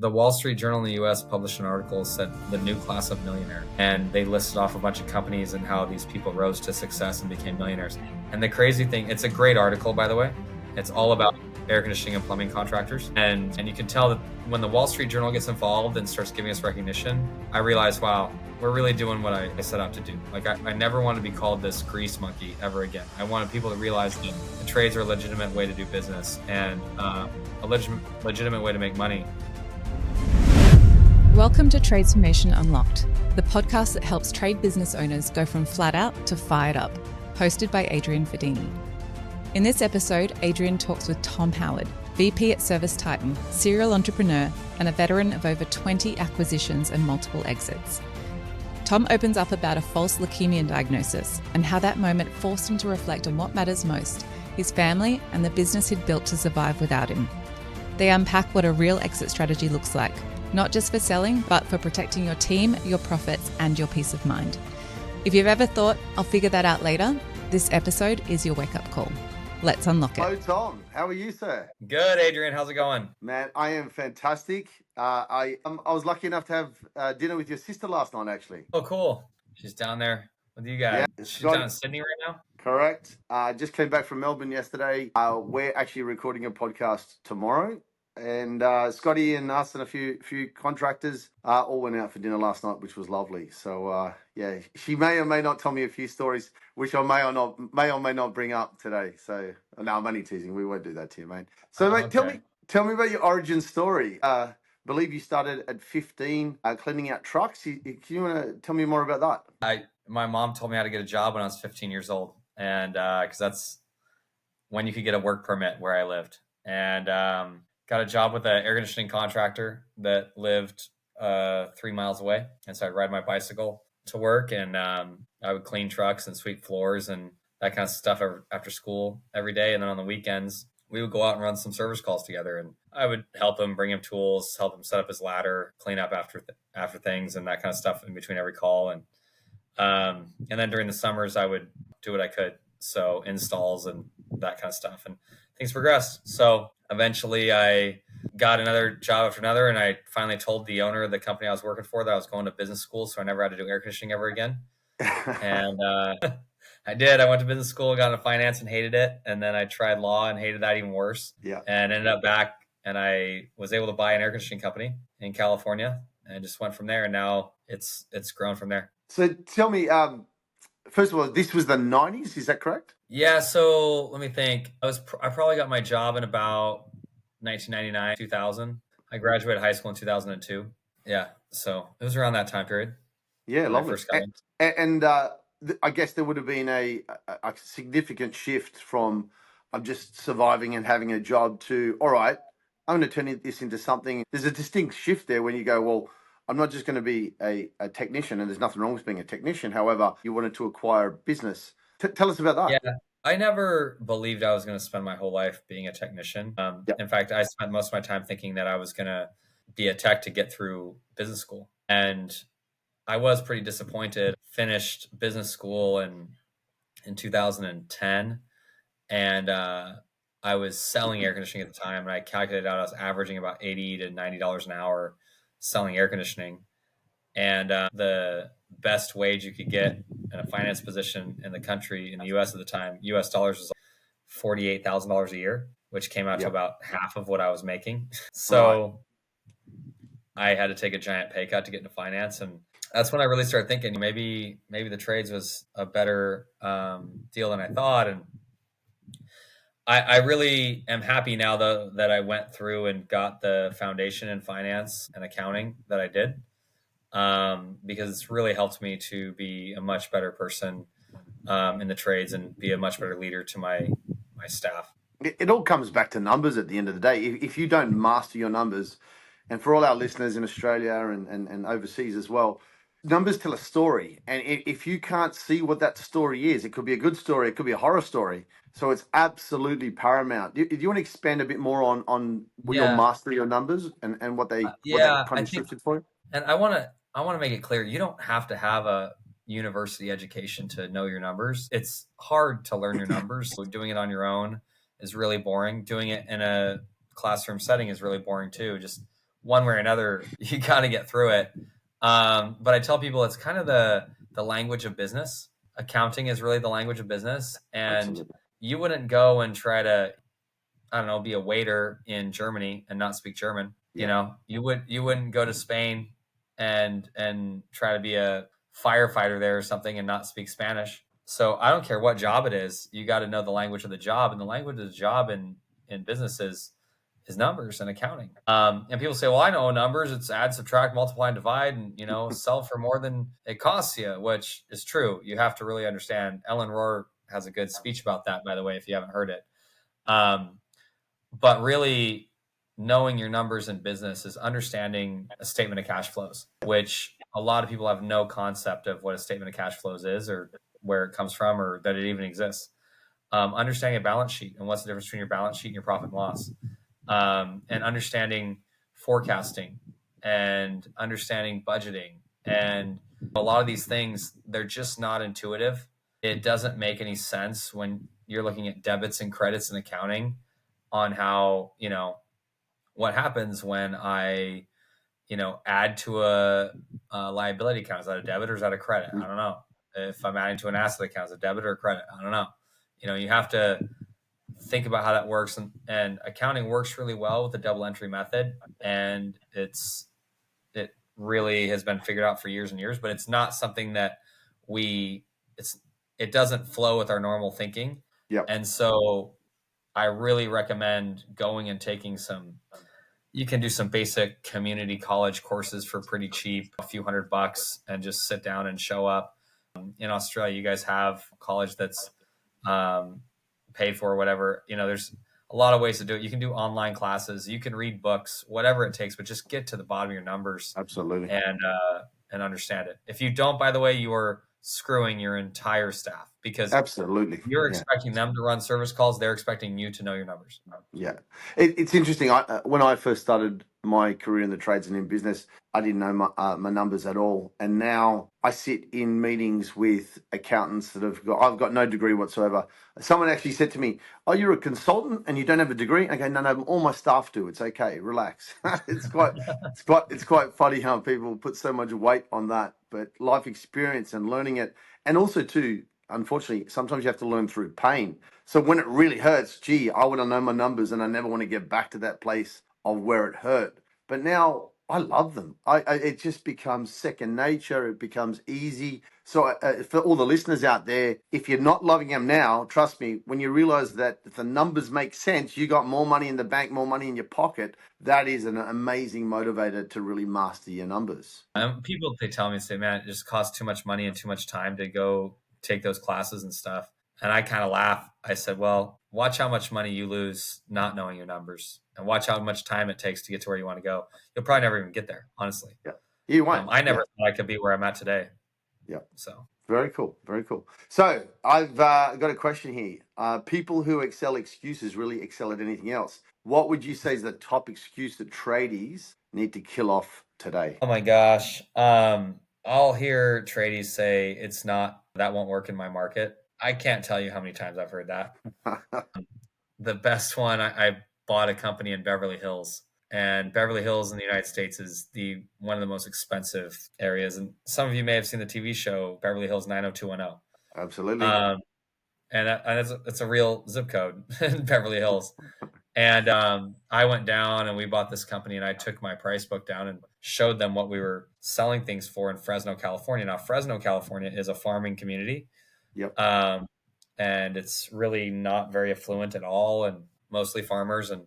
The Wall Street Journal in the US published an article said the new class of millionaire, and they listed off a bunch of companies and how these people rose to success and became millionaires. And the crazy thing, it's a great article, by the way. It's all about air conditioning and plumbing contractors. And you can tell that when the Wall Street Journal gets involved and starts giving us recognition, I realize, wow, we're really doing what I set out to do. Like I never want to be called this grease monkey ever again. I wanted people to realize that the trades are a legitimate way to do business and a legitimate way to make money. Welcome to Transformation Unlocked, the podcast that helps trade business owners go from flat out to fired up, hosted by Adrian Fadini. In this episode, Adrian talks with Tom Howard, VP at ServiceTitan, serial entrepreneur, and a veteran of over 20 acquisitions and multiple exits. Tom opens up about a false leukemia diagnosis and how that moment forced him to reflect on what matters most, his family and the business he'd built to survive without him. They unpack what a real exit strategy looks like, not just for selling, but for protecting your team, your profits, and your peace of mind. If you've ever thought, I'll figure that out later, this episode is your wake-up call. Let's unlock it. Hello, Tom. How are you, sir? Good, Adrian. How's it going? Man, I am fantastic. I was lucky enough to have dinner with your sister last night, actually. Oh, cool. She's down there with you guys. Yeah, She's down in Sydney right now? Correct. Just came back from Melbourne yesterday. We're actually recording a podcast tomorrow. And Scotty and us and a few contractors all went out for dinner last night, which was lovely. So yeah, she may or may not tell me a few stories, which I may or may not bring up today. So no, I'm only teasing. We won't do that to you, mate. So mate, Okay. tell me about your origin story. Believe you started at 15 cleaning out trucks. Can you want to tell me more about that? My mom told me how to get a job when I was 15 years old, and because that's when you could get a work permit where I lived, and got a job with an air conditioning contractor that lived 3 miles away. And so I'd ride my bicycle to work, and I would clean trucks and sweep floors and that kind of stuff after school every day. And then on the weekends, we would go out and run some service calls together. And I would help him, bring him tools, help him set up his ladder, clean up after things and that kind of stuff in between every call. And then during the summers, I would do what I could. So installs and that kind of stuff. And things progressed. So eventually I got another job after another, and I finally told the owner of the company I was working for that I was going to business school, so I never had to do air conditioning ever again. And I did. I went to business school, got into finance and hated it. And then I tried law and hated that even worse. Yeah. And ended up back, and I was able to buy an air conditioning company in California and just went from there. And now it's grown from there. So tell me, first of all, this was the 90s, is that correct? Yeah, so let me think. I probably got my job in about 1999, 2000. I graduated high school in 2002. Yeah, so it was around that time period. Yeah, when I lovely. first got in. And I guess there would have been a significant shift from I'm just surviving and having a job to, all right, I'm going to turn this into something. There's a distinct shift there when you go, well, I'm not just going to be a technician, and there's nothing wrong with being a technician. However, you wanted to acquire a business. Tell us about that. Yeah, I never believed I was going to spend my whole life being a technician. Yep. In fact, I spent most of my time thinking that I was going to be a tech to get through business school. And I was pretty disappointed. Finished business school in 2010. And I was selling air conditioning at the time. And I calculated out I was averaging about $80 to $90 an hour selling air conditioning. And the best wage you could get in a finance position in the country, in the U.S. at the time, U.S. dollars was like $48,000 a year, which came out to about half of what I was making. So I had to take a giant pay cut to get into finance. And that's when I really started thinking maybe the trades was a better deal than I thought. And I really am happy now though that I went through and got the foundation in finance and accounting that I did. Because it's really helped me to be a much better person in the trades and be a much better leader to my staff. It all comes back to numbers at the end of the day. If you don't master your numbers, and for all our listeners in Australia and overseas as well, numbers tell a story. And if you can't see what that story is, it could be a good story, it could be a horror story. So it's absolutely paramount. Do you want to expand a bit more on your mastery your numbers and what they kind of shifted for you? And I want to make it clear, you don't have to have a university education to know your numbers. It's hard to learn your numbers. So doing it on your own is really boring. Doing it in a classroom setting is really boring too. Just one way or another, you got to get through it. But I tell people it's kind of the language of business. Accounting is really the language of business. And Absolutely. you wouldn't go and try to, I don't know, be a waiter in Germany and not speak German. Yeah. You know, you wouldn't go to Spain and try to be a firefighter there or something and not speak Spanish. So I don't care what job it is, you got to know the language of the job, and the language of the job in businesses is numbers and accounting. And people say, well, I know numbers. It's add, subtract, multiply, and divide, and, you know, sell for more than it costs you, which is true. You have to really understand. Ellen Rohr has a good speech about that, by the way, if you haven't heard it. But really knowing your numbers in business is understanding a statement of cash flows, which a lot of people have no concept of what a statement of cash flows is, or where it comes from, or that it even exists. Understanding a balance sheet and what's the difference between your balance sheet and your profit and loss, and understanding forecasting and understanding budgeting. And a lot of these things, they're just not intuitive. It doesn't make any sense when you're looking at debits and credits in accounting on how, you know, what happens when I, you know, add to a liability account. Is that a debit or is that a credit? I don't know. If I'm adding to an asset account, is it debit or credit? I don't know. You know, you have to think about how that works. And accounting works really well with the double entry method. And it really has been figured out for years and years, but it's not something that it doesn't flow with our normal thinking. Yep. And so I really recommend going and taking you can do some basic community college courses for pretty cheap, a few $100, and just sit down and show up. In Australia, you guys have college that's paid for, or whatever. You know, there's a lot of ways to do it. You can do online classes, you can read books, whatever it takes, but just get to the bottom of your numbers. Absolutely. And understand it. If you don't, by the way, you are screwing your entire staff, because Absolutely. you're expecting them to run service calls. They're expecting you to know your numbers. Yeah. It's interesting. When I first started my career in the trades and in business, I didn't know my numbers at all. And now I sit in meetings with accountants that I've got no degree whatsoever. Someone actually said to me, "Oh, you're a consultant and you don't have a degree?" Okay, no, all my staff do. It's okay, relax. It's quite funny how people put so much weight on that, but life experience and learning it, and also too, unfortunately, sometimes you have to learn through pain. So when it really hurts, gee, I want to know my numbers, and I never want to get back to that place of where it hurt. But now I love them. It just becomes second nature. It becomes easy. So for all the listeners out there, if you're not loving them now, trust me, when you realize that if the numbers make sense, you got more money in the bank, more money in your pocket, that is an amazing motivator to really master your numbers. People, they tell me, say, man, it just costs too much money and too much time to go take those classes and stuff. And I kind of laugh. I said, well, watch how much money you lose not knowing your numbers, and watch how much time it takes to get to where you want to go. You'll probably never even get there, honestly. Yeah. You won't. I never thought I could be where I'm at today. Yeah. So very cool. Very cool. So I've got a question here. People who excel excuses really excel at anything else. What would you say is the top excuse that tradies need to kill off today? Oh my gosh. I'll hear tradies say that won't work in my market. I can't tell you how many times I've heard that. The best one, I bought a company in Beverly Hills, and Beverly Hills in the United States is one of the most expensive areas. And some of you may have seen the TV show Beverly Hills 90210. Absolutely. And it's a real zip code in Beverly Hills. And I went down and we bought this company, and I took my price book down and showed them what we were selling things for in Fresno, California. Now, Fresno, California is a farming community. Yep. And it's really not very affluent at all, and mostly farmers and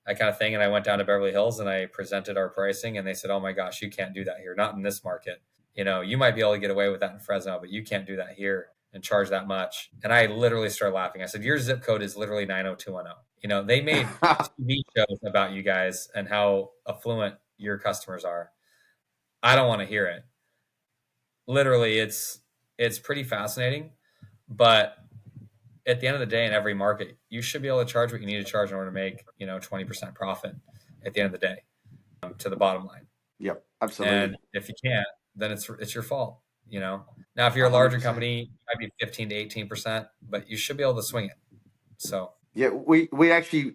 that kind of thing. And I went down to Beverly Hills and I presented our pricing, and they said, oh my gosh, you can't do that here. Not in this market. You know, you might be able to get away with that in Fresno, but you can't do that here and charge that much. And I literally started laughing. I said, your zip code is literally 90210. You know, they made TV shows about you guys and how affluent your customers are. I don't want to hear it. Literally, it's pretty fascinating, but at the end of the day, in every market, you should be able to charge what you need to charge in order to make, 20% profit at the end of the day, to the bottom line. Yep, absolutely. And if you can't, then it's your fault. Now, if you're a larger 100%. Company, it might be 15 to 18%, but you should be able to swing it. So Yeah, we actually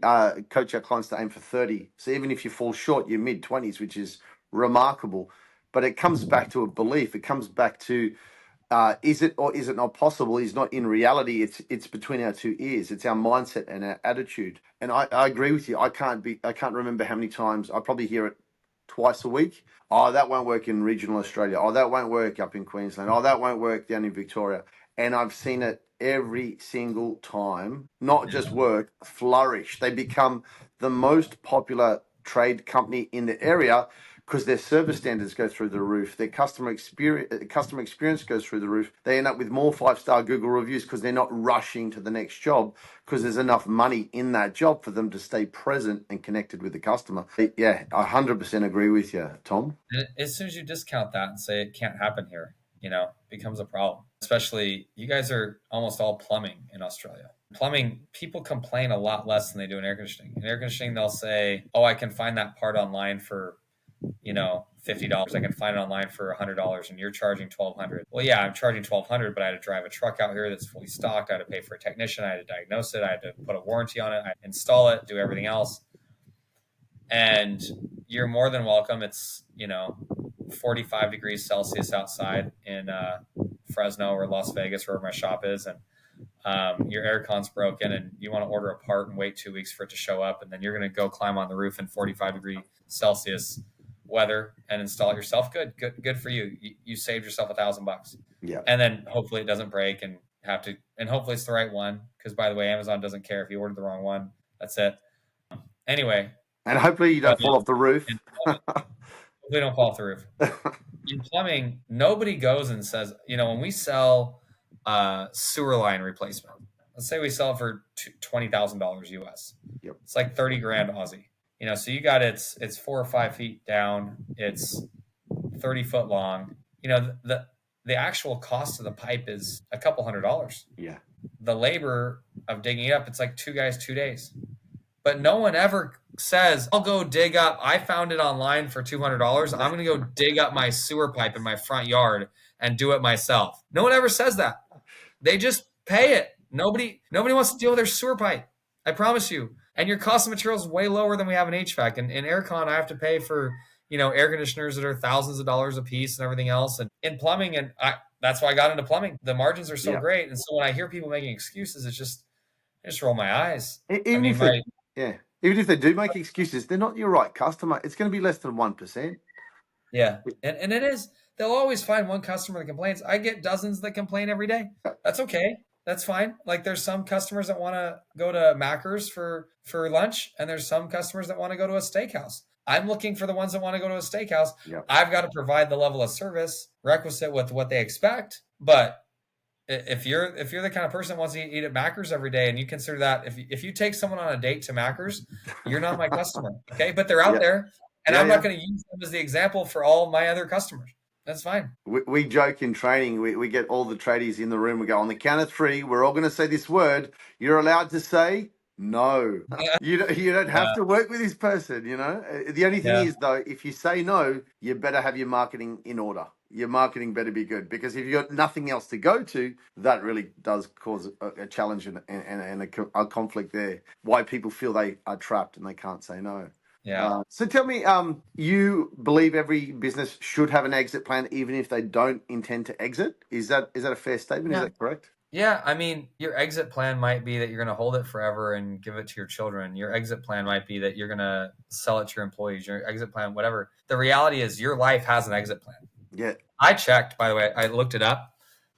coach our clients to aim for 30. So even if you fall short, you're mid-20s, which is remarkable. But it comes back to a belief. It comes back to is it or is it not possible? Is not in reality. It's between our two ears. It's our mindset and our attitude. And I agree with you. I can't remember how many times I probably hear it twice a week. Oh, that won't work in regional Australia. Oh, that won't work up in Queensland. Oh, that won't work down in Victoria. And I've seen it every single time, not just work, flourish. They become the most popular trade company in the area because their service standards go through the roof. Their customer experience goes through the roof. They end up with more 5-star Google reviews because they're not rushing to the next job because there's enough money in that job for them to stay present and connected with the customer. Yeah, I 100% agree with you, Tom. And as soon as you discount that and say it can't happen here, it becomes a problem. Especially you guys are almost all plumbing in Australia. Plumbing, people complain a lot less than they do in air conditioning. In air conditioning, they'll say, oh, I can find that part online for, $50. I can find it online for $100 and you're charging $1,200. Well, yeah, I'm charging $1,200, but I had to drive a truck out here that's fully stocked. I had to pay for a technician. I had to diagnose it. I had to put a warranty on it. I had to install it, do everything else. And you're more than welcome. It's, 45 degrees Celsius outside in Fresno or Las Vegas, wherever my shop is. And your aircon's broken and you want to order a part and wait 2 weeks for it to show up. And then you're going to go climb on the roof in 45-degree Celsius weather and install it yourself. Good for you. You saved yourself $1,000. Yeah. And then hopefully it doesn't break and hopefully it's the right one. Because by the way, Amazon doesn't care if you ordered the wrong one. That's it. Anyway. And hopefully you don't fall off the roof. Hopefully don't fall off the roof. In plumbing, nobody goes and says, when we sell sewer line replacement, let's say we sell it for $20,000 US. Yep. It's like 30 grand Aussie. So you got it's 4 or 5 feet down. It's 30 foot long. The actual cost of the pipe is a couple $100. Yeah. The labor of digging it up, it's like 2 guys, 2 days. But no one ever says, I'll go dig up. I found it online for $200. I'm going to go dig up my sewer pipe in my front yard and do it myself. No one ever says that. They just pay it. Nobody wants to deal with their sewer pipe. I promise you. And your cost of materials is way lower than we have in HVAC. And in aircon, I have to pay for, air conditioners that are thousands of dollars a piece and everything else. And in plumbing, that's why I got into plumbing. The margins are so great. And so when I hear people making excuses, I just roll my eyes. Even if they do make excuses, they're not your right customer. It's going to be less than 1%. Yeah. And it is. They'll always find one customer that complains. I get dozens that complain every day. That's okay. That's fine. Like there's some customers that want to go to Macca's for lunch, and there's some customers that want to go to a steakhouse. I'm looking for the ones that want to go to a steakhouse. Yep. I've got to provide the level of service requisite with what they expect. But if you're the kind of person that wants to eat at Macca's every day, and you consider that if you take someone on a date to Macca's, you're not my customer. Okay, but they're out there, and I'm not going to use them as the example for all my other customers. That's fine. We joke in training. We get all the tradies in the room. We go, on the count of 3, we're all going to say this word. You're allowed to say no. You don't have to work with this person. The only thing is though, if you say no, you better have your marketing in order. Your marketing better be good, because if you've got nothing else to go to, that really does cause a challenge and a conflict there. Why people feel they are trapped and they can't say no. Yeah. So tell me, you believe every business should have an exit plan, even if they don't intend to exit? Is that a fair statement? Yeah. Is that correct? Yeah. I mean, your exit plan might be that you're going to hold it forever and give it to your children. Your exit plan might be that you're going to sell it to your employees. Your exit plan, whatever. The reality is your life has an exit plan. Yeah. I checked, by the way, I looked it up.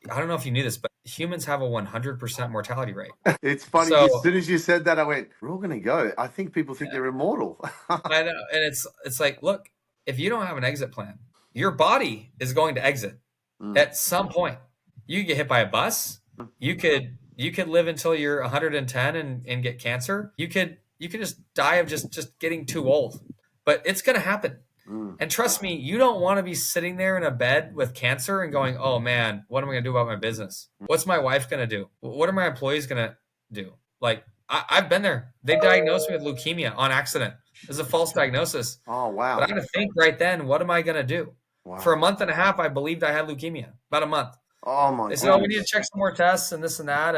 I don't know if you knew this, but humans have a 100% mortality rate. It's funny. So, as soon as you said that, I went, we're all going to go. I think people think they're immortal. I know. And it's like, look, if you don't have an exit plan, your body is going to exit at some point. You get hit by a bus. You could live until you're 110 and get cancer. You could just die of just getting too old, but it's going to happen. And trust me, you don't want to be sitting there in a bed with cancer and going, oh man, what am I going to do about my business? What's my wife going to do? What are my employees going to do? Like, I've been there. They diagnosed me with leukemia on accident. It was a false diagnosis. Oh, wow. But I had to think right then, what am I going to do? Wow. For a month and a half, I believed I had leukemia. About a month. Oh, my God. They said, oh, we need to check some more tests and this and that.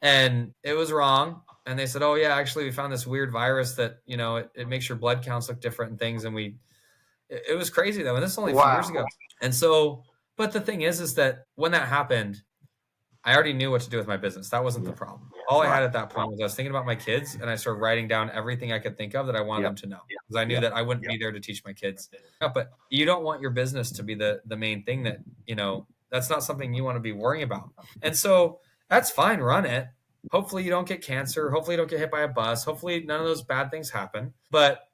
And it was wrong. And they said, oh yeah, actually we found this weird virus that, you know, it makes your blood counts look different and things. And it was crazy though. And this is only a few years ago. And so, but the thing is that when that happened, I already knew what to do with my business. That wasn't the problem. All I had at that point was I was thinking about my kids, and I started writing down everything I could think of that I wanted them to know, because I knew that I wouldn't be there to teach my kids. But you don't want your business to be the main thing that, you know, that's not something you want to be worrying about. And so that's fine. Run it. Hopefully you don't get cancer. Hopefully you don't get hit by a bus. Hopefully none of those bad things happen. But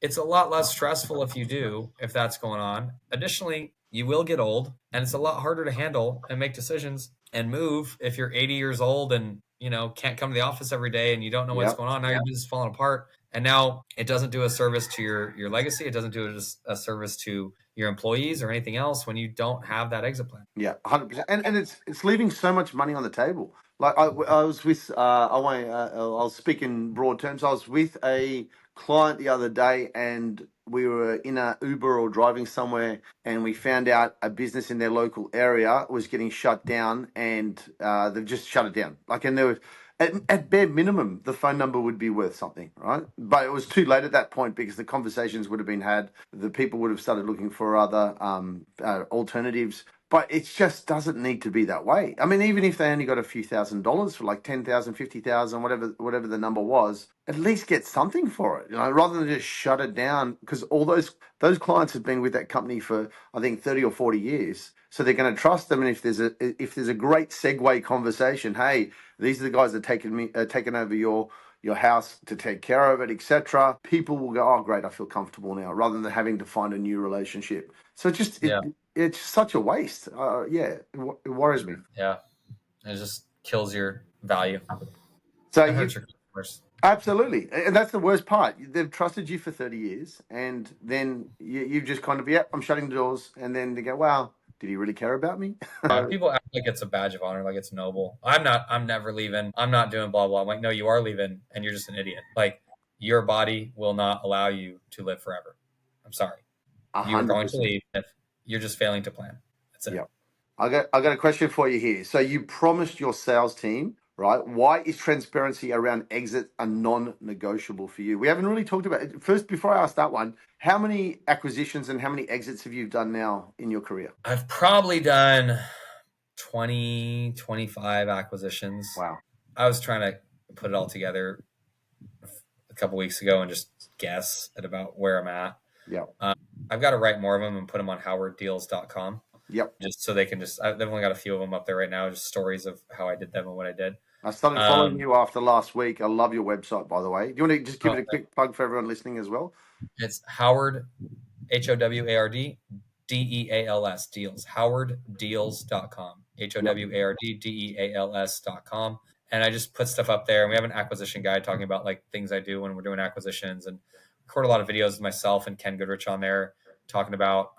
it's a lot less stressful if you do, if that's going on. Additionally, you will get old, and it's a lot harder to handle and make decisions and move if you're 80 years old and, you know, can't come to the office every day and you don't know what's going on. Now your business is falling apart. And now it doesn't do a service to your legacy. It doesn't do a service to your employees or anything else when you don't have that exit plan. Yeah, 100%. And it's leaving so much money on the table. Like I was with, I'll speak in broad terms. I was with a client the other day, and we were in a Uber or driving somewhere, and we found out a business in their local area was getting shut down, and they've just shut it down. Like, and there was, at bare minimum, the phone number would be worth something, right? But it was too late at that point because the conversations would have been had. The people would have started looking for other alternatives. But it just doesn't need to be that way. I mean, even if they only got a few $1,000s for like 10,000, 50,000, whatever the number was, at least get something for it, you know, rather than just shut it down. Because all those clients have been with that company for, I think, 30 or 40 years. So they're going to trust them. And if there's a great segue conversation, hey, these are the guys that taken over your house to take care of it, etc. People will go, oh, great, I feel comfortable now, rather than having to find a new relationship. So it's such a waste. It worries me. Yeah, it just kills your value. So absolutely, and that's the worst part. They've trusted you for 30 years, and then you've just kind of, I'm shutting the doors, and then they go, wow, did he really care about me? People act like it's a badge of honor, like it's noble. I'm never leaving. I'm not doing blah, blah. I'm like, no, you are leaving, and you're just an idiot. Like, your body will not allow you to live forever. I'm sorry. 100%. You're going to leave if you're just failing to plan. That's it. Yeah. I got a question for you here. So you promised your sales team, right? Why is transparency around exit a non-negotiable for you? We haven't really talked about it. First, before I ask that one, how many acquisitions and how many exits have you done now in your career? I've probably done 20, 25 acquisitions. Wow. I was trying to put it all together a couple weeks ago and just guess at about where I'm at. Yeah. I've got to write more of them and put them on howarddeals.com. Yep. Just so they can they've only got a few of them up there right now, just stories of how I did them and what I did. I started following you after last week. I love your website, by the way. Do you want to just give it a quick plug for everyone listening as well? It's Howard, HOWARD, DEALS, deals, howarddeals.com, HOWARDDEALS.com. And I just put stuff up there. And we have an acquisition guide talking about like things I do when we're doing acquisitions, and record a lot of videos of myself and Ken Goodrich on there talking about,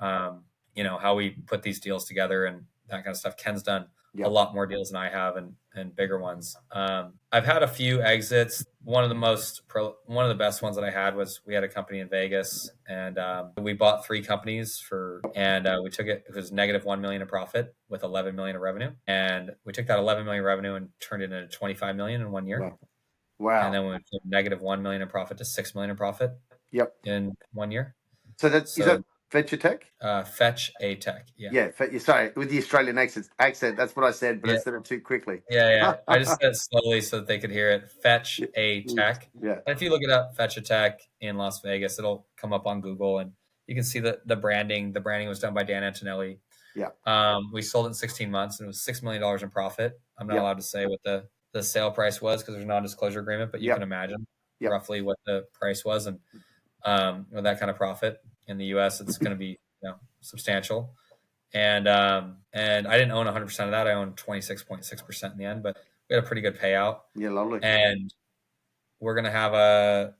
you know, how we put these deals together and that kind of stuff. Ken's done a lot more deals than I have, and bigger ones. I've had a few exits. One of the best ones that I had was we had a company in Vegas, and we bought 3 companies we took it. It was negative $1 million in profit with 11 million of revenue, and we took that 11 million revenue and turned it into 25 million in 1 year. Wow! And then we went from negative 1 million in profit to 6 million in profit. Yep. In 1 year. So is that Fetch a Tech? Fetch a Tech. Yeah. Yeah. Sorry, with the Australian accent. That's what I said, but I said it too quickly. Yeah. I just said it slowly so that they could hear it. Fetch a Tech. Yeah. And if you look it up, Fetch a Tech in Las Vegas, it'll come up on Google, and you can see the branding. The branding was done by Dan Antonelli. Yeah. We sold it in 16 months, and it was $6 million in profit. I'm not allowed to say what the sale price was because there's a non-disclosure agreement, but you can imagine roughly what the price was, and with that kind of profit in the US, it's going to be substantial. And I didn't own 100% of that. I owned 26.6% in the end, but we had a pretty good payout. Yeah, lovely. And we're going to have a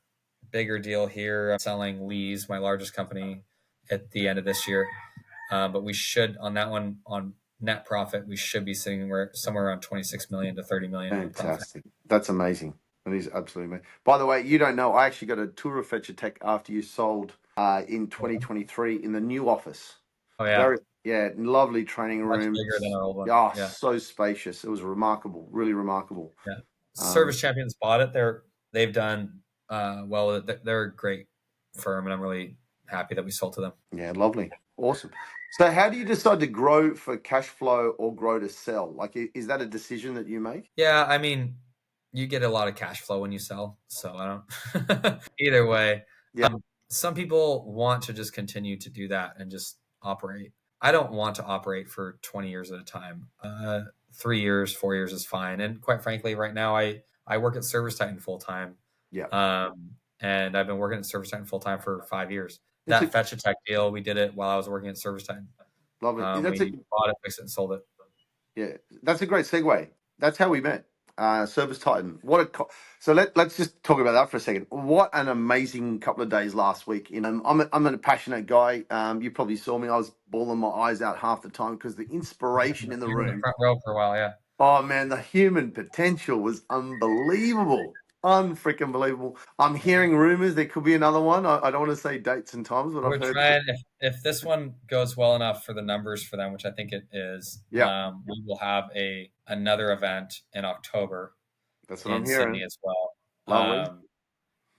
bigger deal here. I'm selling Lee's, my largest company, at the end of this year. But we should, on that one, on net profit, we should be sitting somewhere around 26 million to 30 million. Fantastic. That's amazing. That is absolutely amazing. By the way, you don't know, I actually got a tour of Fetch a Tech after you sold in 2023 in the new office. Oh, yeah. Lovely training room. Much bigger than our old one. So spacious. It was remarkable, really remarkable. Yeah. Service Champions bought it. They've done well with it. They're a great firm, and I'm really happy that we sold to them. Yeah, lovely. Awesome. So how do you decide to grow for cash flow or grow to sell? Like, is that a decision that you make? Yeah, I mean, you get a lot of cash flow when you sell, so I don't. Either way, Yeah. Some people want to just continue to do that and just operate. I don't want to operate for 20 years at a time. 3 years, 4 years is fine. And quite frankly, right now I work at ServiceTitan full time. Yeah. And I've been working at ServiceTitan full time for 5 years. That Fetch a Tech deal, we did it while I was working at ServiceTitan. Lovely. We bought it, fixed it, and sold it. Yeah, that's a great segue. That's how we met. ServiceTitan. So let's just talk about that for a second. What an amazing couple of days last week. You know, I'm a passionate guy. You probably saw me. I was bawling my eyes out half the time because the inspiration in the room. Front row for a while, yeah. Oh man, the human potential was unbelievable. Unfreaking believable. I'm hearing rumors there could be another one. I don't want to say dates and times, but We're I've heard. trying. If this one goes well enough for the numbers for them, which I think it is, we will have another event in October. That's what I'm hearing. Sydney as well.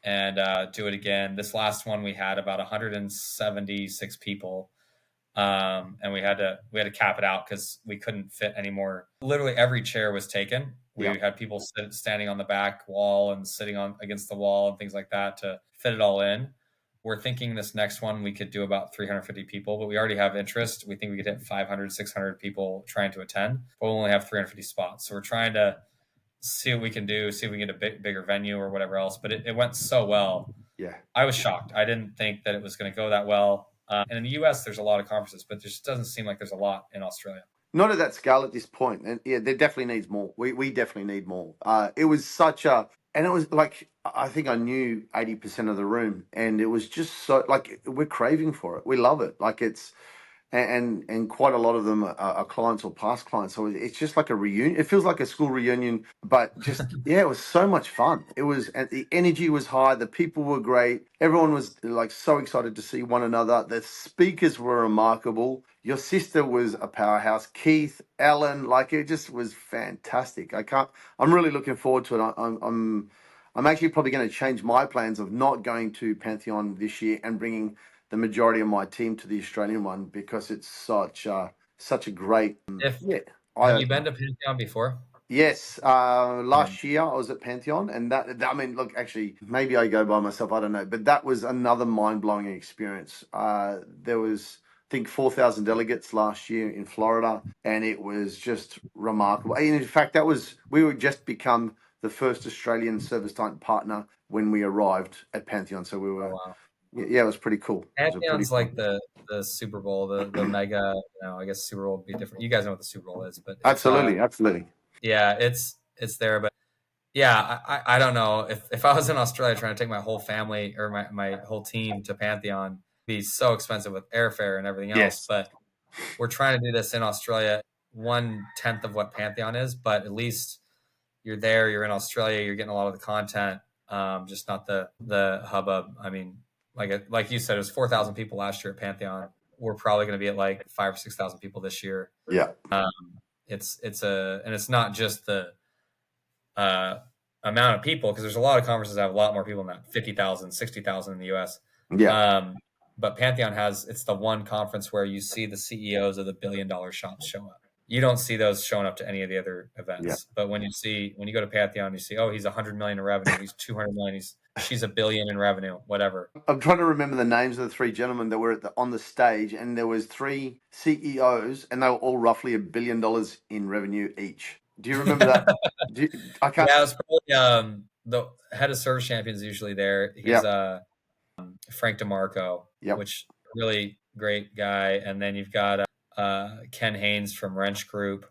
And do it again. This last one we had about 176 people. And we had to cap it out because we couldn't fit anymore. Literally every chair was taken. We had people standing on the back wall and sitting against the wall and things like that to fit it all in. We're thinking this next one we could do about 350 people, but we already have interest. We think we could hit 500, 600 people trying to attend, but we only have 350 spots. So we're trying to see what we can do, see if we can get a bigger venue or whatever else. But it went so well. Yeah, I was shocked. I didn't think that it was going to go that well. And in the US, there's a lot of conferences, but there just doesn't seem like there's a lot in Australia. Not at that scale at this point. And yeah, there definitely needs more. We definitely need more. It was and it was like, I think I knew 80% of the room, and it was just so, like, we're craving for it. We love it. Like, and quite a lot of them are clients or past clients. So it's just like a reunion. It feels like a school reunion, but just, yeah, it was so much fun. And the energy was high. The people were great. Everyone was like so excited to see one another. The speakers were remarkable. Your sister was a powerhouse. Keith, Ellen, like, it just was fantastic. I'm really looking forward to it. I'm actually probably going to change my plans of not going to Pantheon this year and bringing the majority of my team to the Australian one, because it's such a great. Have you been to Pantheon before? Yes, last year I was at Pantheon, and that I mean, look, actually, maybe I go by myself. I don't know, but that was another mind-blowing experience. There was, I think, 4,000 delegates last year in Florida, and it was just remarkable. And in fact, we would just become the first Australian ServiceTitan partner when we arrived at Pantheon. So we were. Oh, wow. Yeah, it was pretty cool. Pantheon's like the Super Bowl, the mega. I guess Super Bowl would be different. You guys know what the Super Bowl is, but absolutely. Yeah, it's there, but yeah, I don't know if I was in Australia trying to take my whole family or my whole team to Pantheon, it'd be so expensive with airfare and everything else. Yes. But we're trying to do this in Australia, 1/10 of what Pantheon is, but at least you're there, you're in Australia, you're getting a lot of the content, just not the hubbub. I mean, like you said, it was 4,000 people last year at Pantheon. We're probably going to be at like 5,000 or 6,000 people this year. Yeah. And it's not just the amount of people, because there's a lot of conferences that have a lot more people than that, 50,000, 60,000 in the US. Yeah. But Pantheon it's the one conference where you see the CEOs of the billion-dollar shops show up. You don't see those showing up to any of the other events. Yeah. But when you go to Pantheon, you see, oh, he's 100 million in revenue, he's 200 million, she's $1 billion in revenue, whatever. I'm trying to remember the names of the three gentlemen that were on the stage, and there was 3 CEOs, and they were all roughly $1 billion in revenue each. Do you remember that? I can't. Yeah, it was probably the head of Service Champions is usually there. He's Frank DeMarco, which really great guy. And then you've got Ken Haynes from Wrench Group.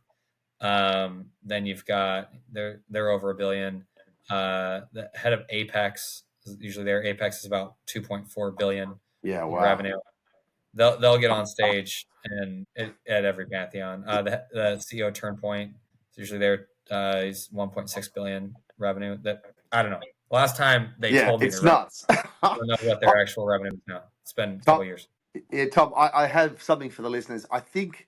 Then you've got they're over $1 billion. The head of Apex is usually there. Apex is about 2.4 billion in revenue. They'll get on stage and at every Pantheon. The CEO Turnpoint is usually there. He's 1.6 billion revenue. That I don't know. Last time they told me it's nuts. I don't know what their actual revenue is now. It's been a couple years. Yeah, Tom, I have something for the listeners. I think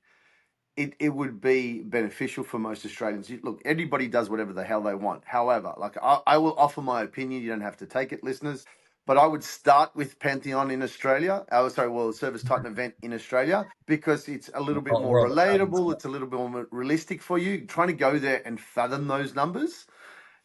it would be beneficial for most Australians. Look, everybody does whatever the hell they want. However, like I will offer my opinion. You don't have to take it, listeners. But I would start with Pantheon in Australia. ServiceTitan event in Australia, because it's a little bit more World of relatable. Titans. It's a little bit more realistic for you. Trying to go there and fathom those numbers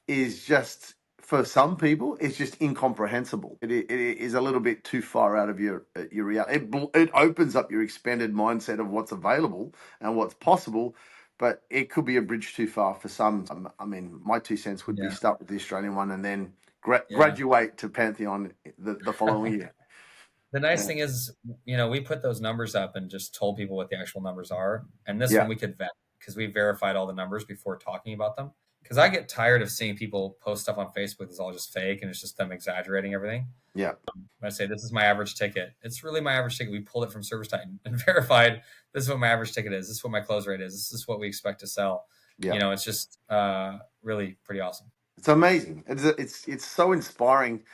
is just, for some people, it's just incomprehensible. It is a little bit too far out of your reality. It opens up your expanded mindset of what's available and what's possible, but it could be a bridge too far for some. I mean, my 2 cents would be Yeah. start with the Australian one and then Yeah. graduate to Pantheon the following year. The nice Yeah. thing is, we put those numbers up and just told people what the actual numbers are. And this Yeah. one we could vet because we verified all the numbers before talking about them. Because I get tired of seeing people post stuff on Facebook that's all just fake and it's just them exaggerating everything. Yeah. When I say this is my average ticket, it's really my average ticket. We pulled it from ServiceTitan and verified this is what my average ticket is. This is what my close rate is. This is what we expect to sell. Yeah. It's just really pretty awesome. It's amazing. It's so inspiring.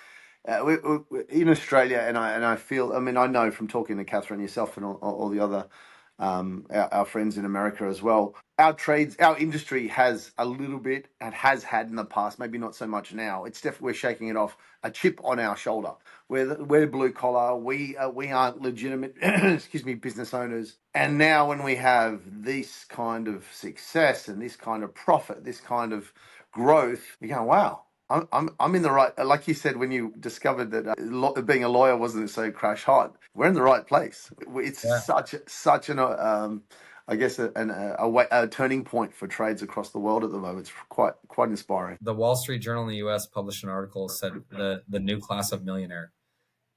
In Australia, and I feel, I mean, I know from talking to Catherine, yourself, and all the other our friends in America as well. Our industry has a little bit, and has had in the past, maybe not so much now. It's definitely, we're shaking it off, a chip on our shoulder. We're blue collar. We aren't legitimate, excuse me, business owners. And now when we have this kind of success and this kind of profit, this kind of growth, you go, wow. I'm in the right, like you said when you discovered that being a lawyer wasn't so crash hot. We're in the right place. It's such an I guess a turning point for trades across the world at the moment. It's quite inspiring. The Wall Street Journal in the U.S. published an article said the new class of millionaire,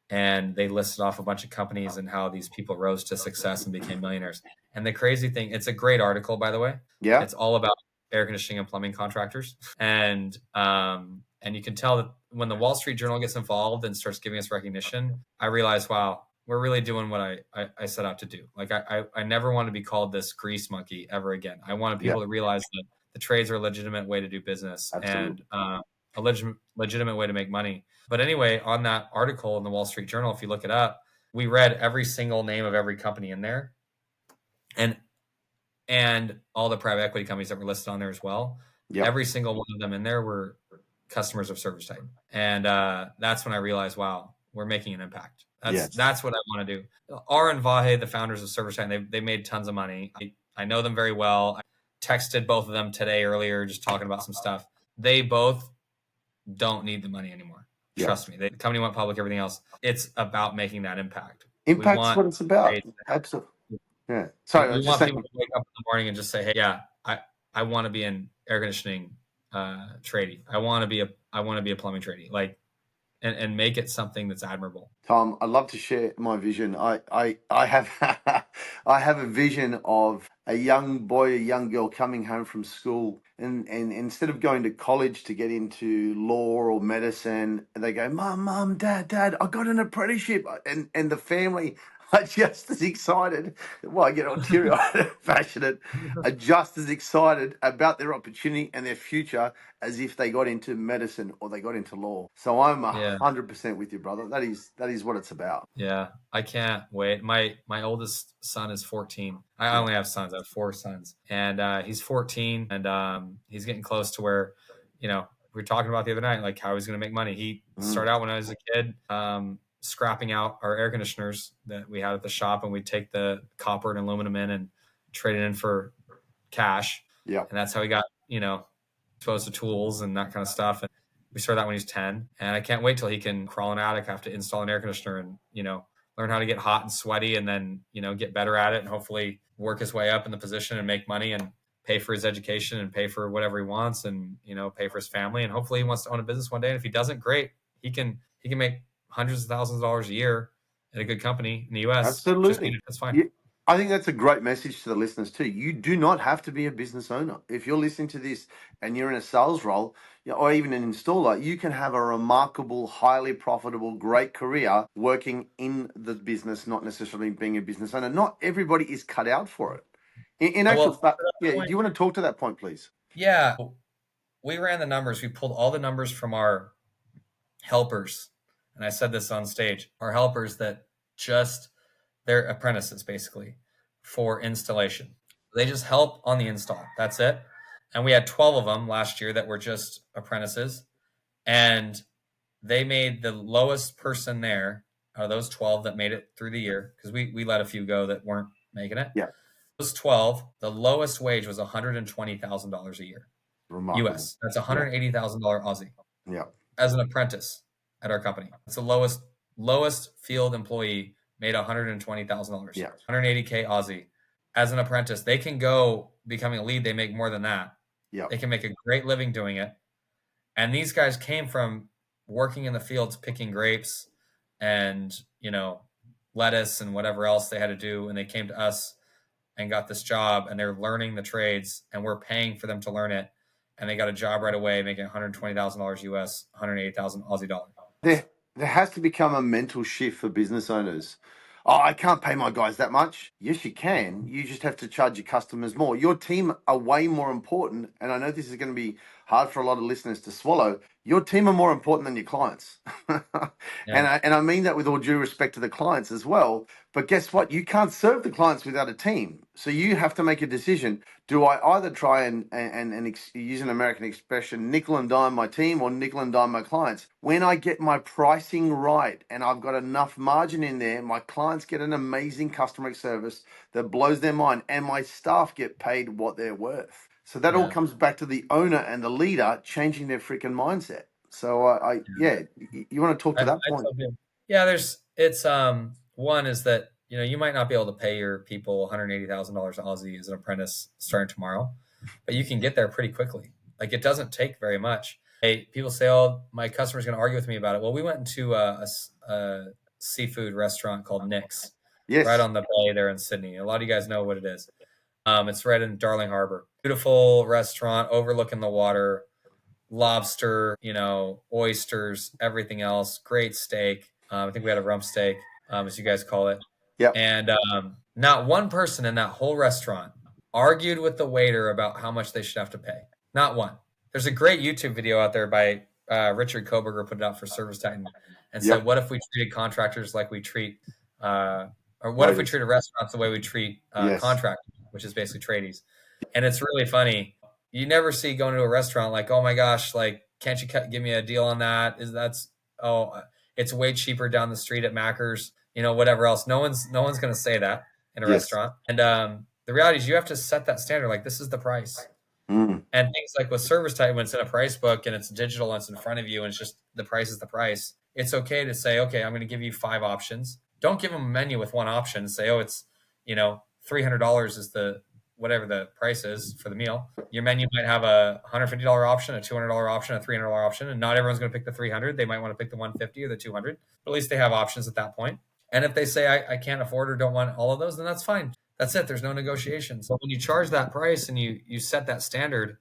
and they listed off a bunch of companies and how these people rose to success and became millionaires. And the crazy thing, it's a great article, by the way. Yeah, it's all about air conditioning and plumbing contractors. And you can tell that when the Wall Street Journal gets involved and starts giving us recognition, I realize, wow, we're really doing what I set out to do. Like I never want to be called this grease monkey ever again. I wanted people to realize that the trades are a legitimate way to do business. Absolutely. And a legitimate way to make money. But anyway, on that article in the Wall Street Journal, if you look it up, we read every single name of every company in there. And all the private equity companies that were listed on there as well. Yep. Every single one of them in there were customers of ServiceTitan. And that's when I realized, wow, we're making an impact. That's what I want to do. Ara and Vahe, the founders of ServiceTitan, they made tons of money. I know them very well. I texted both of them today earlier, just talking about some stuff. They both don't need the money anymore. Yep. Trust me. The company went public, everything else. It's about making that impact. Impact's what it's about. Absolutely. Yeah. Sorry, we want people to wake up in the morning and just say, "Hey, yeah, I want to be an air conditioning tradie. I want to be a plumbing tradie." Like, and make it something that's admirable. Tom, I'd love to share my vision. I have I have a vision of a young boy, a young girl coming home from school, and instead of going to college to get into law or medicine, they go, Mom, Dad, I got an apprenticeship, and the family are just as excited. Well, I get all teary-eyed, passionate, are just as excited about their opportunity and their future as if they got into medicine or they got into law. So I'm 100% with you, brother. That is what it's about. Yeah, I can't wait. My oldest son is 14. I only have sons. I have 4 sons, and he's 14, and he's getting close to where, we were talking about the other night, like how he's going to make money. He started out when I was a kid, scrapping out our air conditioners that we had at the shop, and we'd take the copper and aluminum in and trade it in for cash. Yeah. And that's how he got, exposed to tools and that kind of stuff. And we started that when he was 10, and I can't wait till he can crawl in an attic, have to install an air conditioner, and, learn how to get hot and sweaty, and then, get better at it, and hopefully work his way up in the position and make money and pay for his education and pay for whatever he wants, and, pay for his family. And hopefully he wants to own a business one day. And if he doesn't, great. He can make hundreds of thousands of dollars a year at a good company in the US. Absolutely. That's fine. I think that's a great message to the listeners too. You do not have to be a business owner. If you're listening to this and you're in a sales role, or even an installer, you can have a remarkable, highly profitable, great career working in the business, not necessarily being a business owner. Not everybody is cut out for it. In actual fact, do you want to talk to that point, please? Yeah. We ran the numbers. We pulled all the numbers from our helpers. And I said this on stage, our helpers that they're apprentices basically for installation. They just help on the install. That's it. And we had 12 of them last year that were just apprentices. And they made the lowest person there out of those 12 that made it through the year, because we let a few go that weren't making it. Yeah. Those 12, the lowest wage was $120,000 a year. Remarkable. US. That's $180,000 Aussie. Yeah. As an apprentice at our company. It's the lowest field employee made $120,000. Yeah. 180K Aussie. As an apprentice, they can go becoming a lead. They make more than that. Yeah. They can make a great living doing it. And these guys came from working in the fields, picking grapes and, lettuce and whatever else they had to do. And they came to us and got this job, and they're learning the trades, and we're paying for them to learn it. And they got a job right away, making $120,000 US, 180,000 Aussie dollars. There has to become a mental shift for business owners. Oh, I can't pay my guys that much. Yes, you can. You just have to charge your customers more. Your team are way more important. And I know this is going to be hard for a lot of listeners to swallow. Your team are more important than your clients. Yeah. And I mean that with all due respect to the clients as well. But guess what? You can't serve the clients without a team. So you have to make a decision. Do I either try and use an American expression, nickel and dime my team, or nickel and dime my clients? When I get my pricing right and I've got enough margin in there, my clients get an amazing customer service that blows their mind, and my staff get paid what they're worth. So that all comes back to the owner and the leader changing their freaking mindset. So you want to talk to that point? Yeah, one is that, you might not be able to pay your people $180,000 Aussie as an apprentice starting tomorrow, but you can get there pretty quickly. Like, it doesn't take very much. Hey, people say, oh, my customer's going to argue with me about it. Well, we went into a seafood restaurant called Nick's, right on the bay there in Sydney. A lot of you guys know what it is. It's right in Darling Harbor. Beautiful restaurant overlooking the water, lobster, oysters, everything else. Great steak. I think we had a rump steak, as you guys call it. Yeah. And not one person in that whole restaurant argued with the waiter about how much they should have to pay. Not one. There's a great YouTube video out there by Richard Koberger, put it out for ServiceTitan, and said, what if we treated contractors like we treat, or what if we treated restaurants the way we treat contractors, which is basically tradies. And it's really funny. You never see going to a restaurant like, oh my gosh, like, can't you give me a deal on that? It's way cheaper down the street at Macker's, whatever else. No one's going to say that in a restaurant. And the reality is you have to set that standard. Like, this is the price. And things like with ServiceTitan, when it's in a price book and it's digital and it's in front of you and it's just the price is the price, it's okay to say, okay, I'm going to give you 5 options. Don't give them a menu with one option and say, oh, it's, $300 is the whatever the price is for the meal. Your menu might have a $150 option, a $200 option, a $300 option, and not everyone's going to pick the 300. They might want to pick the 150 or the 200, but at least they have options at that point. And if they say, I can't afford or don't want all of those, then that's fine. That's it. There's no negotiation. So when you charge that price and you set that standard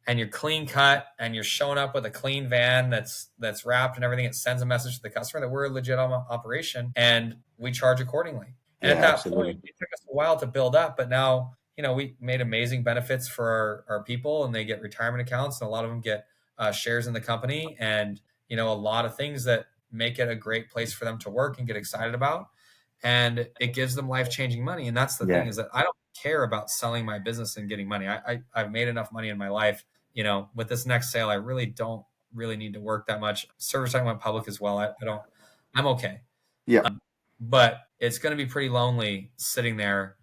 and you're clean cut and you're showing up with a clean van that's wrapped and everything, it sends a message to the customer that we're a legitimate operation and we charge accordingly. And at that point, it took us a while to build up, but now, we made amazing benefits for our people, and they get retirement accounts, and a lot of them get shares in the company, and, a lot of things that make it a great place for them to work and get excited about. And it gives them life-changing money. And that's the thing, is that I don't care about selling my business and getting money. I've made enough money in my life. With this next sale, I really don't need to work that much. ServiceTitan went public as well. I'm okay. Yeah. But it's going to be pretty lonely sitting there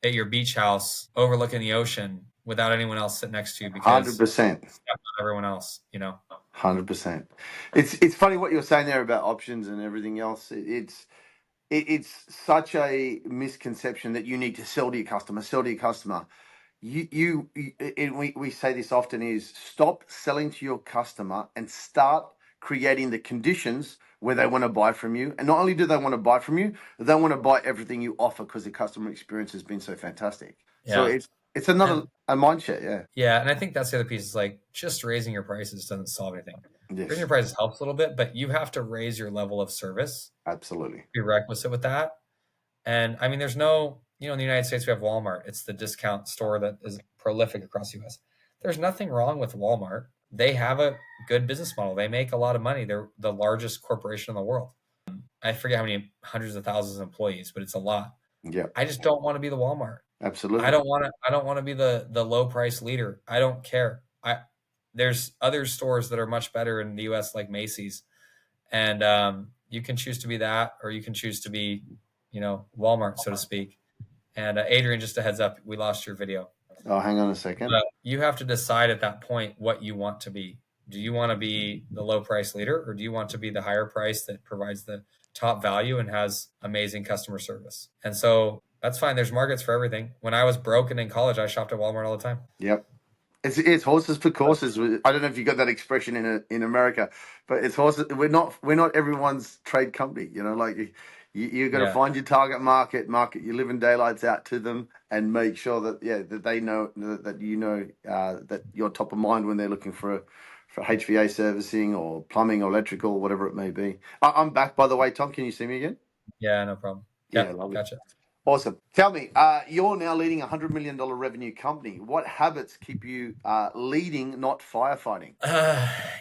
at your beach house overlooking the ocean without anyone else sitting next to you, because 100%. everyone else, 100%. It's funny what you're saying there about options and everything else. It's such a misconception that you need to sell to your customer. We say this often, is stop selling to your customer and start creating the conditions where they want to buy from you. And not only do they want to buy from you, they want to buy everything you offer because the customer experience has been so fantastic. Yeah. So it's another a mindset. Yeah. Yeah. And I think that's the other piece, is like, just raising your prices doesn't solve anything. Yes. Raising your prices helps a little bit, but you have to raise your level of service. Absolutely. Prerequisite with that. And I mean, there's no, in the United States, we have Walmart. It's the discount store that is prolific across the US. There's nothing wrong with Walmart. They have a good business model. They make a lot of money. They're the largest corporation in the world. I forget how many hundreds of thousands of employees, but it's a lot. Yeah. I just don't want to be the Walmart. Absolutely. I don't want to be the low price leader. I don't care. There's other stores that are much better in the US, like Macy's, and you can choose to be that, or you can choose to be, Walmart, so to speak. And Adrian, just a heads up, we lost your video. Oh, hang on a second. But you have to decide at that point what you want to be. Do you want to be the low price leader, or do you want to be the higher price that provides the top value and has amazing customer service? And so that's fine. There's markets for everything. When I was broke and in college, I shopped at Walmart all the time. Yep. It's horses for courses. I don't know if you got that expression in America, but it's horses. We're not everyone's trade company. Like you got to find your target market your living daylights out to them, and make sure that that they know that that you're top of mind when they're looking for HVAC servicing or plumbing or electrical, whatever it may be. I'm back, by the way, Tom. Can you see me again? Yeah, no problem. Yeah, lovely. Gotcha. Awesome. Tell me, you're now leading a $100 million revenue company. What habits keep you leading, not firefighting?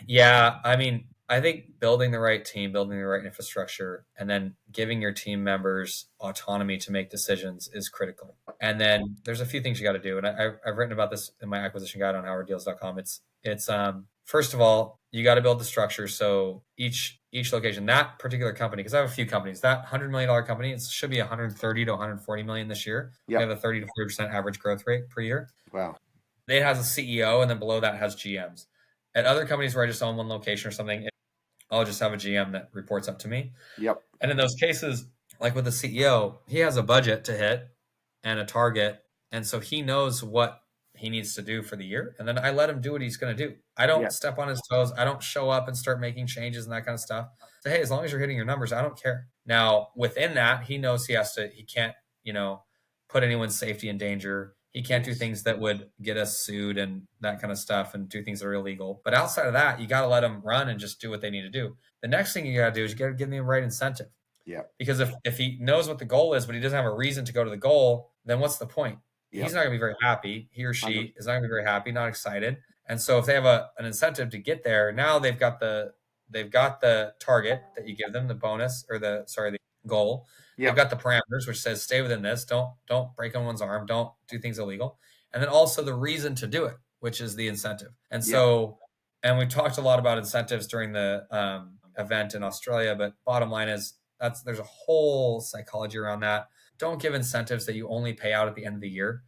Yeah, I mean, I think building the right team, building the right infrastructure, and then giving your team members autonomy to make decisions is critical. And then there's a few things you got to do. And I've written about this in my acquisition guide on howarddeals.com. It's first of all, you got to build the structure. So each location, that particular company, because I have a few companies, that $100 million company, it should be 130 to 140 million this year. Yep. We have a 30 to 40% average growth rate per year. Wow. It has a CEO, and then below that has GMs. At other companies where I just own one location or something, I'll just have a GM that reports up to me. Yep. And in those cases, like with the CEO, he has a budget to hit and a target. And so he knows what he needs to do for the year. And then I let him do what he's going to do. I don't step on his toes. I don't show up and start making changes and that kind of stuff. So, hey, as long as you're hitting your numbers, I don't care. Now, within that, he knows he can't, put anyone's safety in danger. He can't do things that would get us sued and that kind of stuff, and do things that are illegal. But outside of that, you got to let them run and just do what they need to do. The next thing you got to do is you got to give them the right incentive. Yeah. Because if he knows what the goal is, but he doesn't have a reason to go to the goal, then what's the point? Yep. He's not going to be very happy. He or she is not going to be very happy, not excited. And so if they have an incentive to get there, now they've got the target that you give them, the bonus, or the goal. Yep. They've got the parameters, which says stay within this. Don't break anyone's arm. Don't do things illegal. And then also the reason to do it, which is the incentive. And so, and we talked a lot about incentives during the event in Australia, but bottom line is there's a whole psychology around that. Don't give incentives that you only pay out at the end of the year,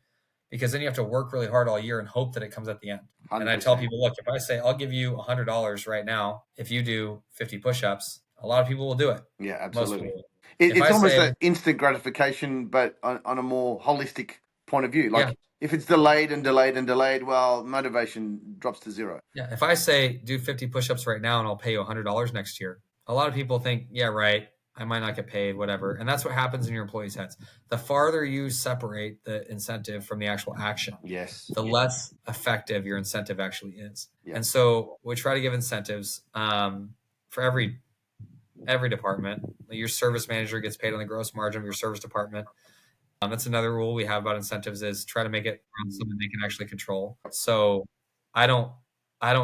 because then you have to work really hard all year and hope that it comes at the end. 100%. And I tell people, look, if I say I'll give you $100 right now, if you do 50 push-ups, a lot of people will do it. Yeah, absolutely. It's almost an instant gratification, but on a more holistic point of view. Like if it's delayed and delayed and delayed, well, motivation drops to zero. Yeah, if I say do 50 push-ups right now and I'll pay you $100 next year, a lot of people think, yeah, right, I might not get paid, whatever. And that's what happens in your employees' heads. The farther you separate the incentive from the actual action, the less effective your incentive actually is. Yes. And so we try to give incentives for every department. Your service manager gets paid on the gross margin of your service department. That's another rule we have about incentives, is try to make it something they can actually control. So I don't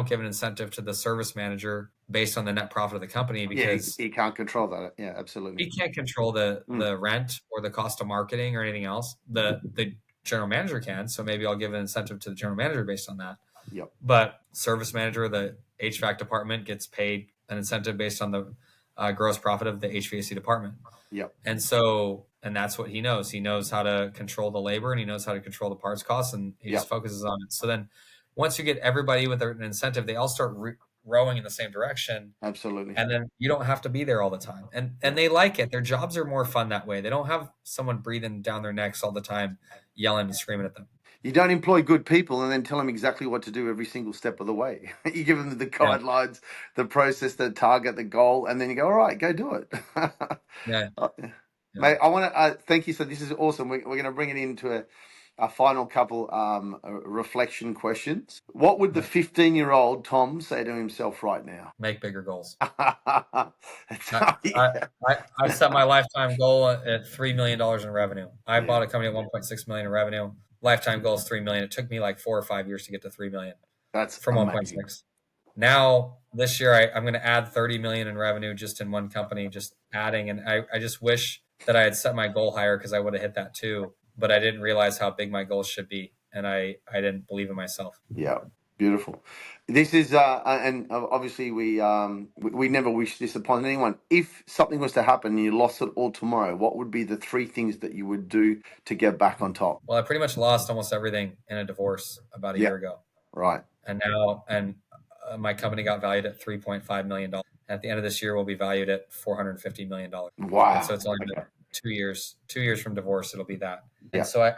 give an incentive to the service manager based on the net profit of the company, because he can't control that. Yeah, absolutely. He can't control the rent or the cost of marketing or anything else. The general manager can. So maybe I'll give an incentive to the general manager based on that. Yep. But service manager, the HVAC department, gets paid an incentive based on the gross profit of the HVAC department. Yep. And that's what he knows. He knows how to control the labor, and he knows how to control the parts costs, and he just focuses on it. So then once you get everybody with an incentive, they all start rowing in the same direction. Absolutely. And then you don't have to be there all the time. And they like it. Their jobs are more fun that way. They don't have someone breathing down their necks all the time, yelling and screaming at them. You don't employ good people and then tell them exactly what to do every single step of the way. You give them the guidelines, the process, the target, the goal, and then you go, all right, go do it. Mate, I want to thank you. So this is awesome. We're going to bring it into a final couple reflection questions. What would the 15-year-old Tom say to himself right now? Make bigger goals. I set my lifetime goal at $3 million in revenue. I bought a company at $1.6 million in revenue. Lifetime goal is $3 million. It took me like 4 or 5 years to get to $3 million. That's from 1.6. Now this year, I'm going to add 30 million in revenue just in one company, just adding. And I just wish that I had set my goal higher, because I would have hit that too. but I didn't realize how big my goals should be. And I didn't believe in myself. Yeah. Beautiful. This is, and obviously we never wish this upon anyone. If something was to happen and you lost it all tomorrow, what would be the 3 things that you would do to get back on top? Well, I pretty much lost almost everything in a divorce about a year ago. Right. And now, my company got valued at $3.5 million. At the end of this year, we'll be valued at $450 million. Wow. And so it's only been 2 years from divorce. It'll be that. Yeah. And so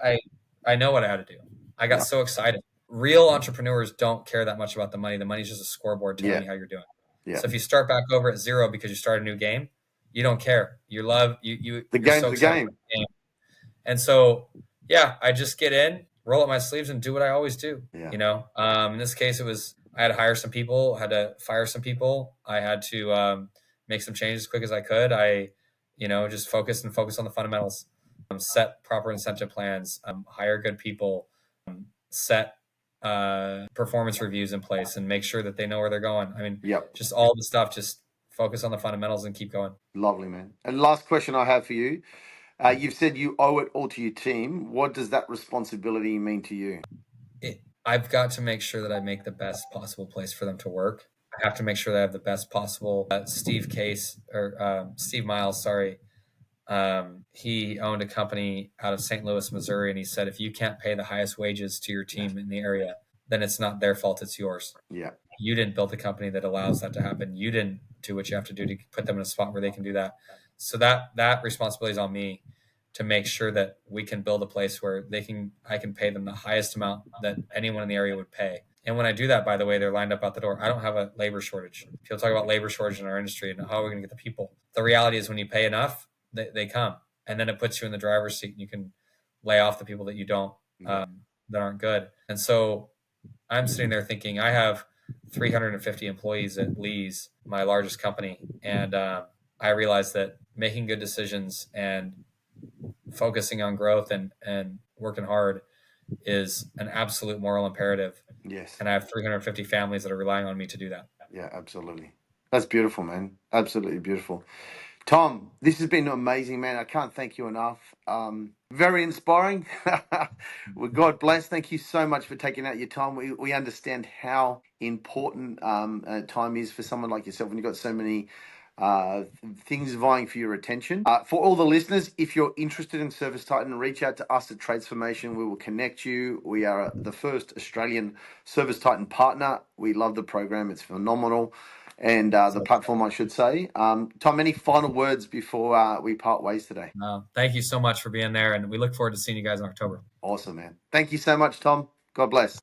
I know what I had to do. I got so excited. Real entrepreneurs don't care that much about the money. The money's just a scoreboard telling you how you're doing. Yeah. So if you start back over at 0 because you start a new game, you don't care. You love the game's the game. And so, yeah, I just get in, roll up my sleeves, and do what I always do. Yeah. You know, in this case, I had to hire some people, had to fire some people. I had to make some changes as quick as I could. I, just focus on the fundamentals, set proper incentive plans, hire good people, set performance reviews in place, and make sure that they know where they're going. I mean, just all the stuff, just focus on the fundamentals and keep going. Lovely, man. And last question I have for you. You've said you owe it all to your team. What does that responsibility mean to you? I've got to make sure that I make the best possible place for them to work. I have to make sure that I have the best possible. Steve Miles, he owned a company out of St. Louis, Missouri, and he said, if you can't pay the highest wages to your team in the area, then it's not their fault, it's yours. Yeah. You didn't build a company that allows that to happen. You didn't do what you have to do to put them in a spot where they can do that. So that responsibility is on me to make sure that we can build a place where I can pay them the highest amount that anyone in the area would pay. And when I do that, by the way, they're lined up out the door. I don't have a labor shortage. People talk about labor shortage in our industry and how we're going to get the people. The reality is when you pay enough, they come, and then it puts you in the driver's seat and you can lay off the people that you don't, that aren't good. And so I'm sitting there thinking, I have 350 employees at Lee's, my largest company. And I realized that making good decisions and focusing on growth and working hard is an absolute moral imperative. Yes. And I have 350 families that are relying on me to do that. Yeah, absolutely. That's beautiful, man. Absolutely beautiful. Tom, this has been amazing, man. I can't thank you enough. Very inspiring. Well, God bless. Thank you so much for taking out your time. We understand how important time is for someone like yourself when you've got so many things vying for your attention. For all the listeners, if you're interested in ServiceTitan, reach out to us at Tradesformation. We will connect you. We are the first Australian ServiceTitan partner. We love the program. It's phenomenal. And the platform, I should say. Tom, any final words before we part ways today? Thank you so much for being there, and we look forward to seeing you guys in October. Awesome, man. Thank you so much, Tom. God bless.